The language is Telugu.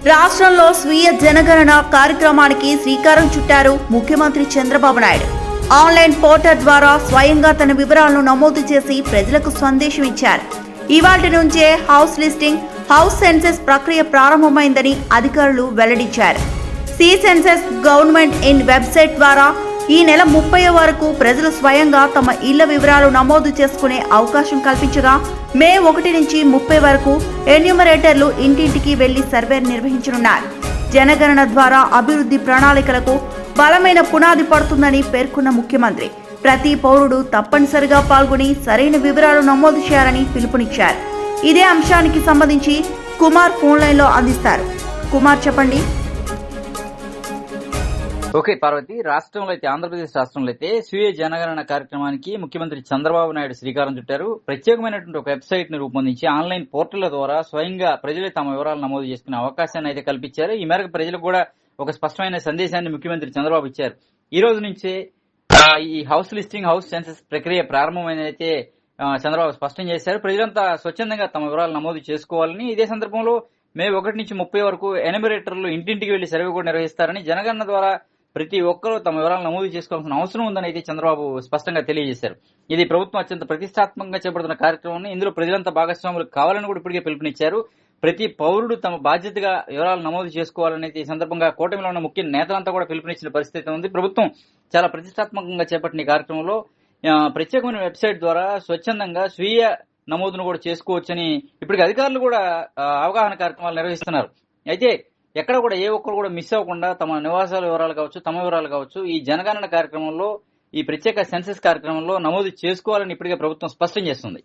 రాష్ట్రంలో స్వీయ జనగణన కార్యక్రమానికి శ్రీకారం చుట్టారు ముఖ్యమంత్రి చంద్రబాబు నాయుడు. ఆన్లైన్ పోర్టల్ ద్వారా స్వయంగా తన వివరాలను నమోదు చేసి ప్రజలకు సందేశం ఇచ్చారు. ఇవాల్టి నుంచే హౌస్ లిస్టింగ్, హౌస్ సెన్సెస్ ప్రక్రియ ప్రారంభమైందని అధికారులు వెల్లడించారు. సి సెన్సెస్ గవర్నమెంట్ ఇన్ వెబ్సైట్ ద్వారా ఈ నెల 30 వరకు ప్రజలు స్వయంగా తమ ఇళ్ల వివరాలు నమోదు చేసుకునే అవకాశం కల్పించగా, మే 1 నుంచి 30 వరకు ఎన్యూమరేటర్లు ఇంటింటికి వెళ్లి సర్వే నిర్వహించనున్నారు. జనగణన ద్వారా అభివృద్ధి ప్రణాళికలకు బలమైన పునాది పడుతుందని పేర్కొన్న ముఖ్యమంత్రి ప్రతి పౌరుడు తప్పనిసరిగా పాల్గొని సరైన వివరాలు నమోదు చేయాలని పిలుపునిచ్చారు. ఇదే అంశానికి సంబంధించి కుమార్ ఫోన్ లైన్ లో అందిస్తారు. కుమార్, చెప్పండి. ఓకే పార్వతి, రాష్ట్రంలో అయితే ఆంధ్రప్రదేశ్ రాష్ట్రంలో అయితే స్వీయ జనగణన కార్యక్రమానికి ముఖ్యమంత్రి చంద్రబాబు నాయుడు శ్రీకారం చుట్టారు. ప్రత్యేకమైనటువంటి ఒక వెబ్సైట్ ని రూపొందించి ఆన్లైన్ పోర్టల్ ద్వారా స్వయంగా ప్రజలే తమ వివరాలు నమోదు చేసుకునే అవకాశాన్ని అయితే కల్పించారు. ఈ మేరకు ప్రజలకు కూడా ఒక స్పష్టమైన సందేశాన్ని ముఖ్యమంత్రి చంద్రబాబు ఇచ్చారు. ఈ రోజు నుంచే ఈ హౌస్ లిస్టింగ్, హౌస్ సెన్సెస్ ప్రక్రియ ప్రారంభమైనది అయితే చంద్రబాబు స్పష్టం చేశారు. ప్రజలంతా స్వచ్ఛందంగా తమ వివరాలు నమోదు చేసుకోవాలని, ఇదే సందర్భంలో మే 1 నుంచి 30 వరకు ఎన్యూమరేటర్లు ఇంటింటికి వెళ్లి సర్వే కూడా నిర్వహిస్తారని, జనగణన ద్వారా ప్రతి ఒక్కరూ తమ వివరాలు నమోదు చేసుకోవాల్సిన అవసరం ఉందని అయితే చంద్రబాబు స్పష్టంగా తెలియజేశారు. ఇది ప్రభుత్వం అత్యంత ప్రతిష్టాత్మకంగా చేపడుతున్న కార్యక్రమం. ఇందులో ప్రజలంతా భాగస్వాములు కావాలని కూడా ఇప్పటికే పిలుపునిచ్చారు. ప్రతి పౌరుడు తమ బాధ్యతగా వివరాలు నమోదు చేసుకోవాలని ఈ సందర్భంగా కూటమిలో ఉన్న ముఖ్య నేతలంతా కూడా పిలుపునిచ్చిన పరిస్థితి ఉంది. ప్రభుత్వం చాలా ప్రతిష్టాత్మకంగా చేపట్టిన ఈ కార్యక్రమంలో ప్రత్యేకమైన వెబ్సైట్ ద్వారా స్వచ్ఛందంగా స్వీయ నమోదును కూడా చేసుకోవచ్చని ఇప్పటికి అధికారులు కూడా అవగాహన కార్యక్రమాలు నిర్వహిస్తున్నారు. అయితే ఎక్కడ కూడా ఏ ఒక్కరు కూడా మిస్ అవ్వకుండా తమ నివాసాల వివరాలు కావచ్చు, తమ వివరాలు కావచ్చు, ఈ జనగణన కార్యక్రమంలో, ఈ ప్రత్యేక సెన్సెస్ కార్యక్రమంలో నమోదు చేసుకోవాలని ఇప్పటికే ప్రభుత్వం స్పష్టం చేస్తుంది.